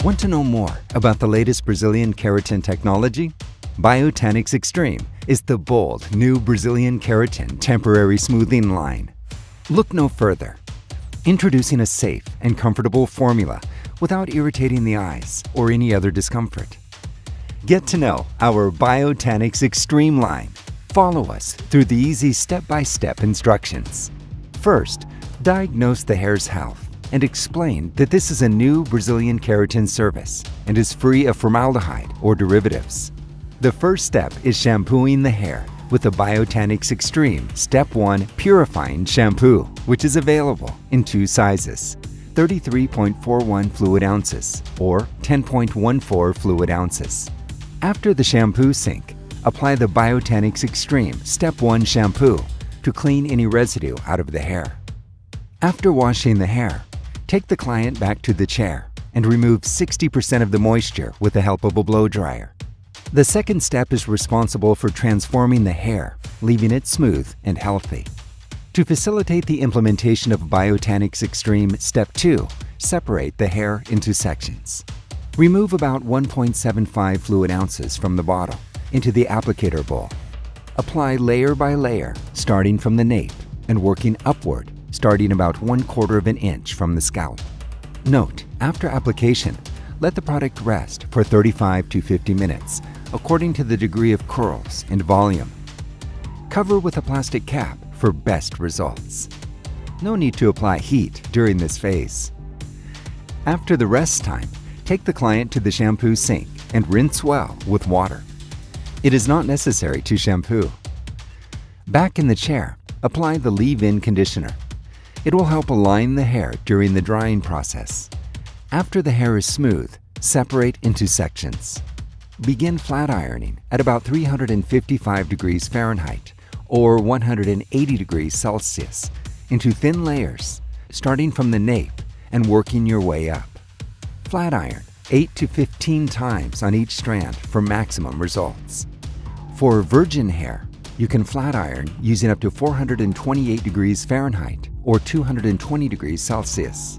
Want to know more about the latest Brazilian keratin technology? BIO TANIX EXTREME is the bold new Brazilian keratin temporary smoothing line. Look no further. Introducing a safe and comfortable formula without irritating the eyes or any other discomfort. Get to know our BIO TANIX EXTREME line. Follow us through the easy step-by-step instructions. First, diagnose the hair's health and explain that this is a new Brazilian keratin service and is free of formaldehyde or derivatives. The first step is shampooing the hair with the BIO TANIX EXTREME Step 1 Purifying Shampoo, which is available in two sizes, 33.41 fluid ounces or 10.14 fluid ounces. After the shampoo sink, apply the BIO TANIX EXTREME Step 1 Shampoo to clean any residue out of the hair. After washing the hair, take the client back to the chair and remove 60% of the moisture with the help of a blow dryer. The second step is responsible for transforming the hair, leaving it smooth and healthy. To facilitate the implementation of BIO TANIX EXTREME Step 2, separate the hair into sections. Remove about 1.75 fluid ounces from the bottle into the applicator bowl. Apply layer by layer, starting from the nape and working upward, starting about 1/4 of an inch from the scalp. Note, after application, let the product rest for 35 to 50 minutes, according to the degree of curls and volume. Cover with a plastic cap for best results. No need to apply heat during this phase. After the rest time, take the client to the shampoo sink and rinse well with water. It is not necessary to shampoo. Back in the chair, apply the leave-in conditioner. It will help align the hair during the drying process. After the hair is smooth, separate into sections. Begin flat ironing at about 355 degrees Fahrenheit or 180 degrees Celsius into thin layers, starting from the nape and working your way up. Flat iron 8 to 15 times on each strand for maximum results. For virgin hair, you can flat iron using up to 428 degrees Fahrenheit or 220 degrees Celsius.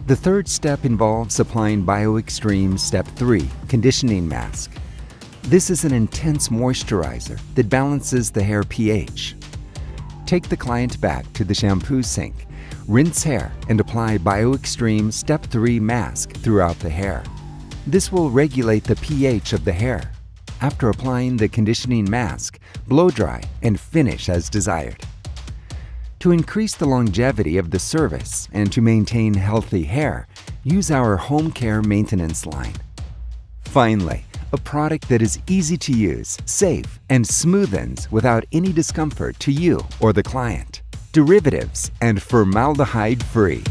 The third step involves applying BIO EXTREME Step 3 Conditioning Mask. This is an intense moisturizer that balances the hair pH. Take the client back to the shampoo sink, rinse hair, and apply BIO EXTREME Step 3 Mask throughout the hair. This will regulate the pH of the hair. After applying the conditioning mask, blow dry and finish as desired. To increase the longevity of the service and to maintain healthy hair, use our home care maintenance line. Finally, a product that is easy to use, safe, and smoothens without any discomfort to you or the client. Derivatives and formaldehyde-free.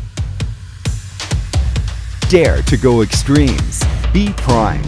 Dare to go extremes. Be Prime.